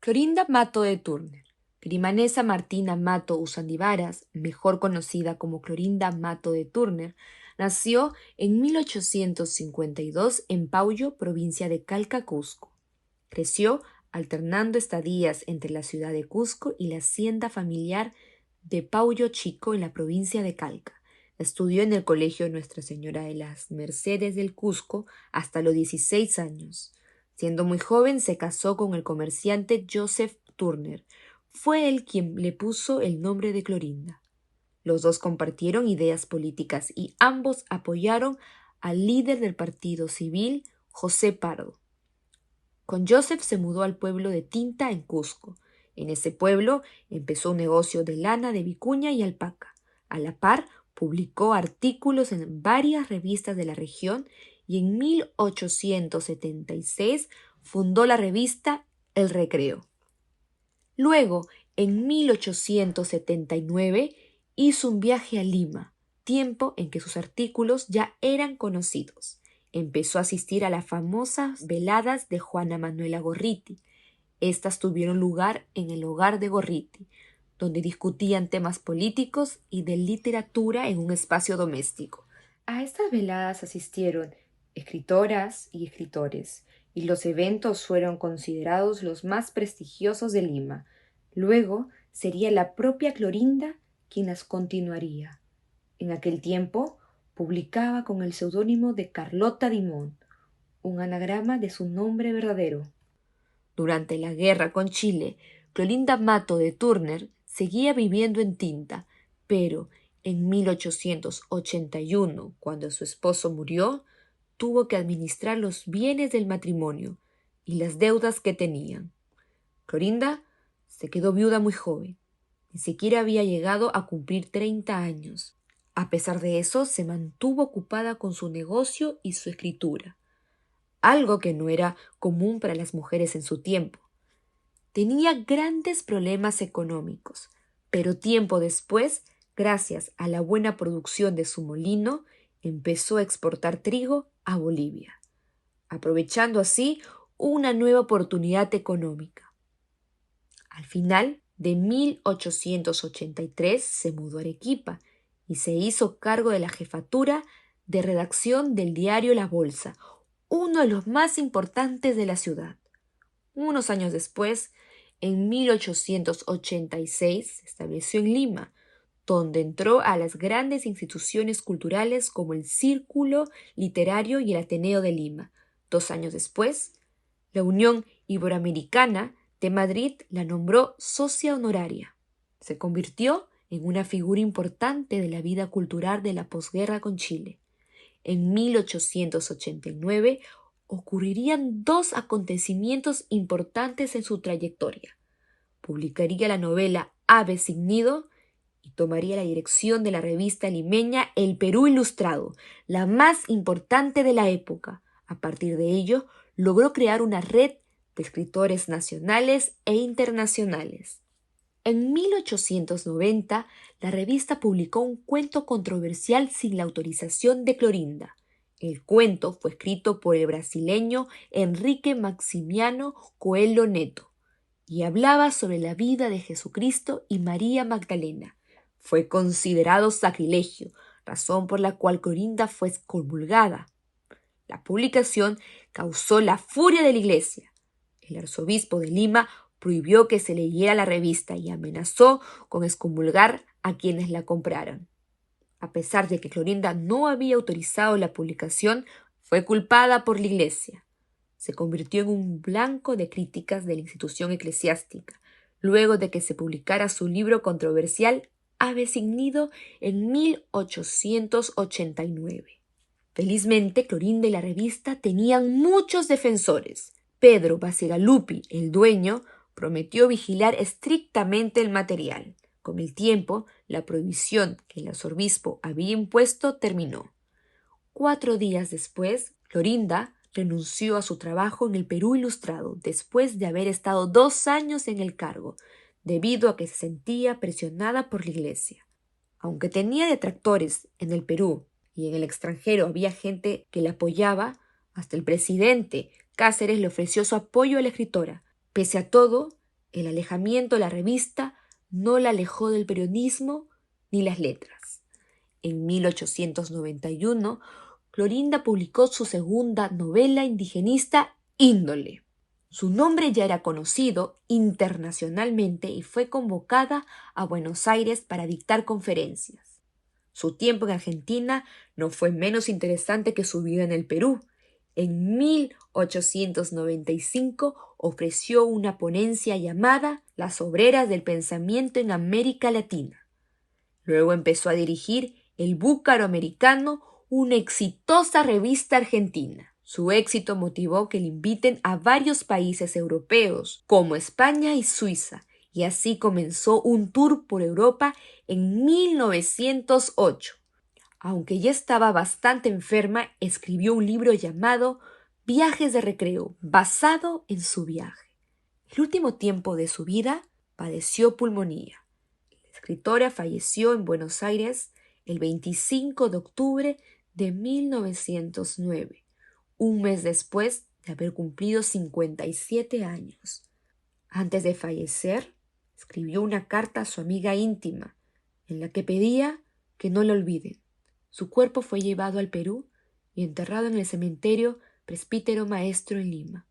Clorinda Mato de Turner, Grimanesa Martina Mato Usandívaras, mejor conocida como Clorinda Mato de Turner, nació en 1852 en Pauyo, provincia de Calca, Cusco. Creció alternando estadías entre la ciudad de Cusco y la hacienda familiar de Pauyo Chico en la provincia de Calca. Estudió en el Colegio Nuestra Señora de las Mercedes del Cusco hasta los 16 años. Siendo muy joven se casó con el comerciante Joseph Turner. Fue él quien le puso el nombre de Clorinda. Los dos compartieron ideas políticas y ambos apoyaron al líder del Partido Civil, José Pardo. Con Joseph se mudó al pueblo de Tinta en Cusco. En ese pueblo empezó un negocio de lana de vicuña y alpaca. A la par, publicó artículos en varias revistas de la región y en 1876 fundó la revista El Recreo. Luego, en 1879, hizo un viaje a Lima, tiempo en que sus artículos ya eran conocidos. Empezó a asistir a las famosas veladas de Juana Manuela Gorriti. Estas tuvieron lugar en el hogar de Gorriti, donde discutían temas políticos y de literatura en un espacio doméstico. A estas veladas asistieron escritoras y escritores, y los eventos fueron considerados los más prestigiosos de Lima. Luego sería la propia Clorinda quien las continuaría. En aquel tiempo publicaba con el seudónimo de Carlota Dimón, un anagrama de su nombre verdadero. Durante la guerra con Chile, Clorinda Mato de Turner seguía viviendo en Tinta, pero en 1881, cuando su esposo murió, tuvo que administrar los bienes del matrimonio y las deudas que tenían. Clorinda se quedó viuda muy joven, ni siquiera había llegado a cumplir 30 años. A pesar de eso, se mantuvo ocupada con su negocio y su escritura, algo que no era común para las mujeres en su tiempo. Tenía grandes problemas económicos, pero tiempo después, gracias a la buena producción de su molino, empezó a exportar trigo a Bolivia, aprovechando así una nueva oportunidad económica. Al final de 1883 se mudó a Arequipa y se hizo cargo de la jefatura de redacción del diario La Bolsa, uno de los más importantes de la ciudad. Unos años después, en 1886, se estableció en Lima, donde entró a las grandes instituciones culturales como el Círculo Literario y el Ateneo de Lima. 2 años después, la Unión Iberoamericana de Madrid la nombró socia honoraria. Se convirtió en una figura importante de la vida cultural de la posguerra con Chile. En 1889 ocurrirían 2 acontecimientos importantes en su trayectoria. Publicaría la novela Ave sin nido y tomaría la dirección de la revista limeña El Perú Ilustrado, la más importante de la época. A partir de ello, logró crear una red de escritores nacionales e internacionales. En 1890, la revista publicó un cuento controversial sin la autorización de Clorinda. El cuento fue escrito por el brasileño Enrique Maximiano Coelho Neto y hablaba sobre la vida de Jesucristo y María Magdalena. Fue considerado sacrilegio, razón por la cual Clorinda fue excomulgada. La publicación causó la furia de la Iglesia. El arzobispo de Lima prohibió que se leyera la revista y amenazó con excomulgar a quienes la compraran. A pesar de que Clorinda no había autorizado la publicación, fue culpada por la Iglesia. Se convirtió en un blanco de críticas de la institución eclesiástica, luego de que se publicara su libro controversial Ave sin nido en 1889. Felizmente, Clorinda y la revista tenían muchos defensores. Pedro Bacigalupi, el dueño, prometió vigilar estrictamente el material. Con el tiempo, la prohibición que el arzobispo había impuesto terminó. 4 días después, Clorinda renunció a su trabajo en el Perú Ilustrado después de haber estado 2 años en el cargo, debido a que se sentía presionada por la Iglesia. Aunque tenía detractores en el Perú y en el extranjero había gente que la apoyaba, hasta el presidente Cáceres le ofreció su apoyo a la escritora. Pese a todo, El alejamiento de la revista no la alejó del periodismo ni las letras. En 1891, Clorinda publicó su segunda novela indigenista, Índole. Su nombre ya era conocido internacionalmente y fue convocada a Buenos Aires para dictar conferencias. Su tiempo en Argentina no fue menos interesante que su vida en el Perú. En 1895 ofreció una ponencia llamada Las obreras del pensamiento en América Latina. Luego empezó a dirigir El Búcaro Americano, una exitosa revista argentina. Su éxito motivó que le inviten a varios países europeos, como España y Suiza, y así comenzó un tour por Europa en 1908. Aunque ya estaba bastante enferma, escribió un libro llamado Viajes de Recreo, basado en su viaje. El último tiempo de su vida padeció pulmonía. La escritora falleció en Buenos Aires el 25 de octubre de 1909, un mes después de haber cumplido 57 años. Antes de fallecer, escribió una carta a su amiga íntima, en la que pedía que no la olviden. Su cuerpo fue llevado al Perú y enterrado en el cementerio Presbítero Maestro en Lima.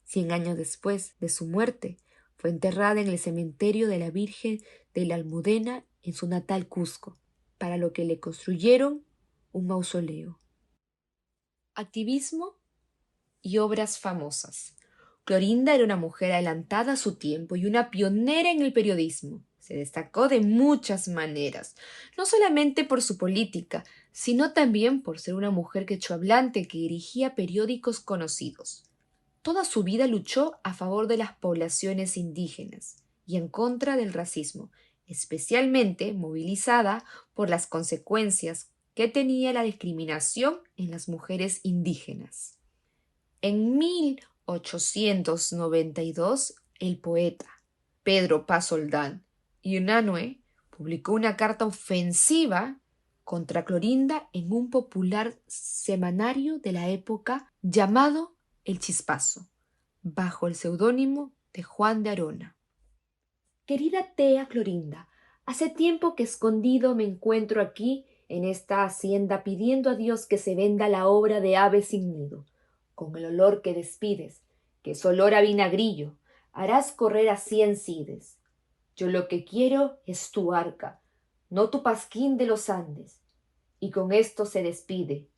100 años después de su muerte, fue enterrada en el cementerio de la Virgen de la Almudena en su natal Cusco, para lo que le construyeron un mausoleo. Activismo y obras famosas. Clorinda era una mujer adelantada a su tiempo y una pionera en el periodismo. Se destacó de muchas maneras, no solamente por su política, sino también por ser una mujer quechohablante que dirigía periódicos conocidos. Toda su vida luchó a favor de las poblaciones indígenas y en contra del racismo, especialmente movilizada por las consecuencias que tenía la discriminación en las mujeres indígenas. En 1892, el poeta Pedro Paz Soldán y Unanue publicó una carta ofensiva contra Clorinda en un popular semanario de la época llamado El Chispazo, bajo el seudónimo de Juan de Arona. Querida Tea Clorinda, hace tiempo que escondido me encuentro aquí en esta hacienda pidiendo a Dios que se venda la obra de Ave sin nido. Con el olor que despides, que es olor a vinagrillo, harás correr a 100 cides. Yo lo que quiero es tu arca, no tu pasquín de los Andes. Y con esto se despide.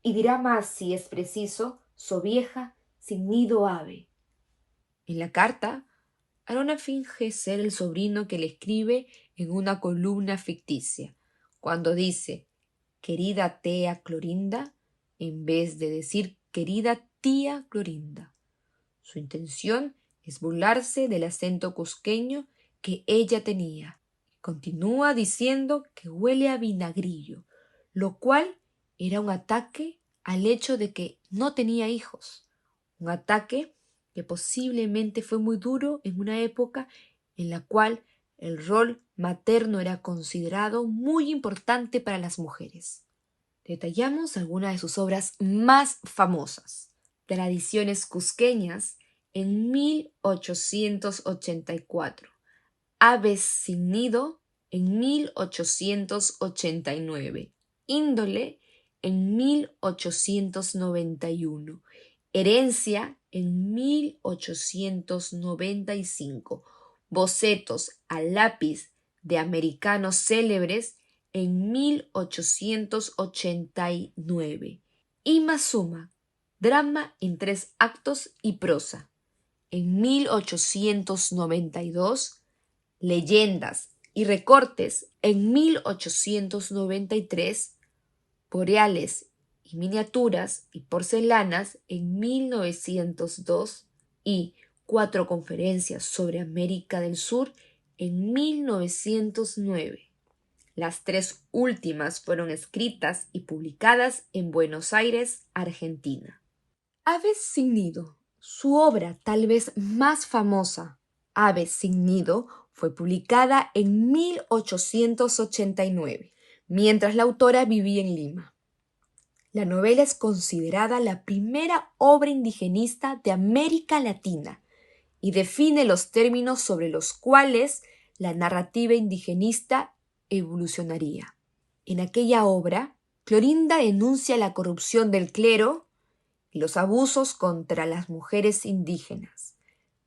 Y dirá más si es preciso, so vieja, sin nido ave. En la carta, Arona finge ser el sobrino que le escribe en una columna ficticia. Cuando dice querida Tea Clorinda, en vez de decir querida tía Clorinda. Su intención es burlarse del acento cusqueño que ella tenía. Continúa diciendo que huele a vinagrillo, lo cual era un ataque al hecho de que no tenía hijos. Un ataque que posiblemente fue muy duro en una época en la cual el rol materno era considerado muy importante para las mujeres. Detallamos algunas de sus obras más famosas. Tradiciones cusqueñas en 1884. Aves sin nido en 1889. Índole en 1891. Herencia en 1895. Bocetos a lápiz de americanos célebres en 1889. Ima Suma, drama en 3 actos y prosa. En 1892. Leyendas y recortes en 1893. Boreales y miniaturas y porcelanas en 1902 y 4 conferencias sobre América del Sur en 1909. Las 3 últimas fueron escritas y publicadas en Buenos Aires, Argentina. Aves sin nido. Su obra tal vez más famosa, Aves sin nido, fue publicada en 1889, mientras la autora vivía en Lima. La novela es considerada la primera obra indigenista de América Latina y define los términos sobre los cuales la narrativa indigenista evolucionaría. En aquella obra, Clorinda enuncia la corrupción del clero y los abusos contra las mujeres indígenas.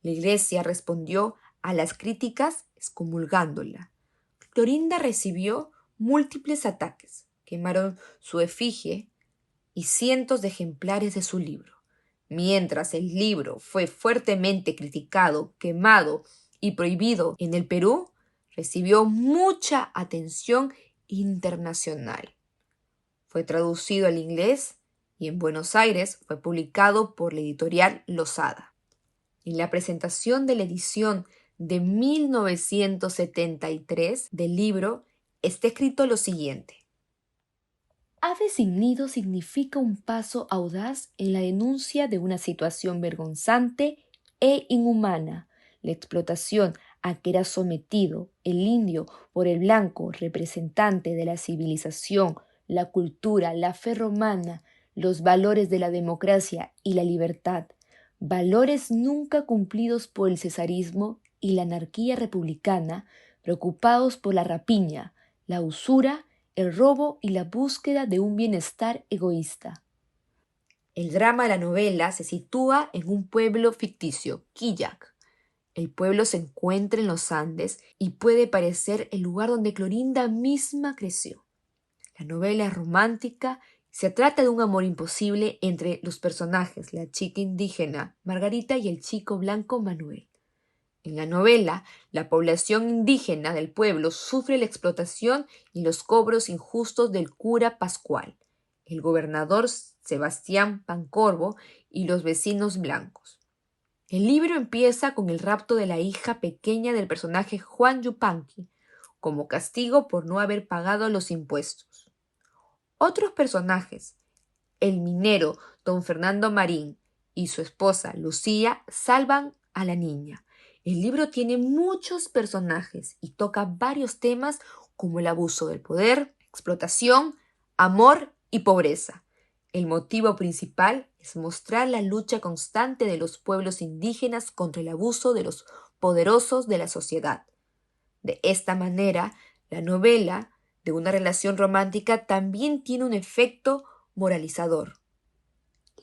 La Iglesia respondió a las críticas excomulgándola. Clorinda recibió múltiples ataques, quemaron su efigie y cientos de ejemplares de su libro. Mientras el libro fue fuertemente criticado, quemado y prohibido en el Perú, recibió mucha atención internacional. Fue traducido al inglés y en Buenos Aires fue publicado por la editorial Losada. En la presentación de la edición de 1973 del libro está escrito lo siguiente. Ave sin nido significa un paso audaz en la denuncia de una situación vergonzante e inhumana, la explotación a que era sometido el indio por el blanco representante de la civilización, la cultura, la fe romana, los valores de la democracia y la libertad, valores nunca cumplidos por el cesarismo y la anarquía republicana, preocupados por la rapiña, la usura, el robo y la búsqueda de un bienestar egoísta. El drama de la novela se sitúa en un pueblo ficticio, Quillac. El pueblo se encuentra en los Andes y puede parecer el lugar donde Clorinda misma creció. La novela es romántica y se trata de un amor imposible entre los personajes, la chica indígena Margarita y el chico blanco Manuel. En la novela, la población indígena del pueblo sufre la explotación y los cobros injustos del cura Pascual, el gobernador Sebastián Pancorbo y los vecinos blancos. El libro empieza con el rapto de la hija pequeña del personaje Juan Yupanqui, como castigo por no haber pagado los impuestos. Otros personajes, el minero don Fernando Marín y su esposa Lucía, salvan a la niña. El libro tiene muchos personajes y toca varios temas como el abuso del poder, explotación, amor y pobreza. El motivo principal es mostrar la lucha constante de los pueblos indígenas contra el abuso de los poderosos de la sociedad. De esta manera, la novela de una relación romántica también tiene un efecto moralizador.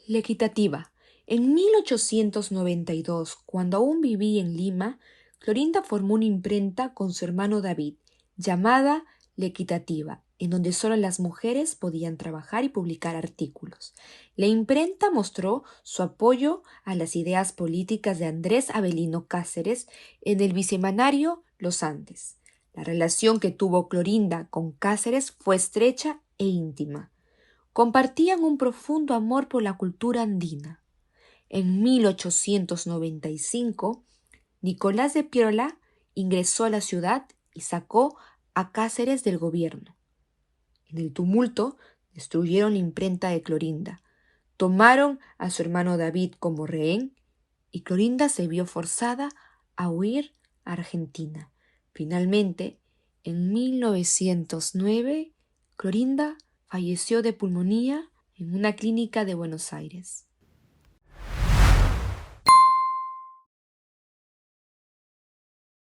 La equitativa. En 1892, cuando aún vivía en Lima, Clorinda formó una imprenta con su hermano David, llamada La Equitativa, en donde solo las mujeres podían trabajar y publicar artículos. La imprenta mostró su apoyo a las ideas políticas de Andrés Avelino Cáceres en el bisemanario Los Andes. La relación que tuvo Clorinda con Cáceres fue estrecha e íntima. Compartían un profundo amor por la cultura andina. En 1895, Nicolás de Piérola ingresó a la ciudad y sacó a Cáceres del gobierno. En el tumulto, destruyeron la imprenta de Clorinda, tomaron a su hermano David como rehén y Clorinda se vio forzada a huir a Argentina. Finalmente, en 1909, Clorinda falleció de pulmonía en una clínica de Buenos Aires.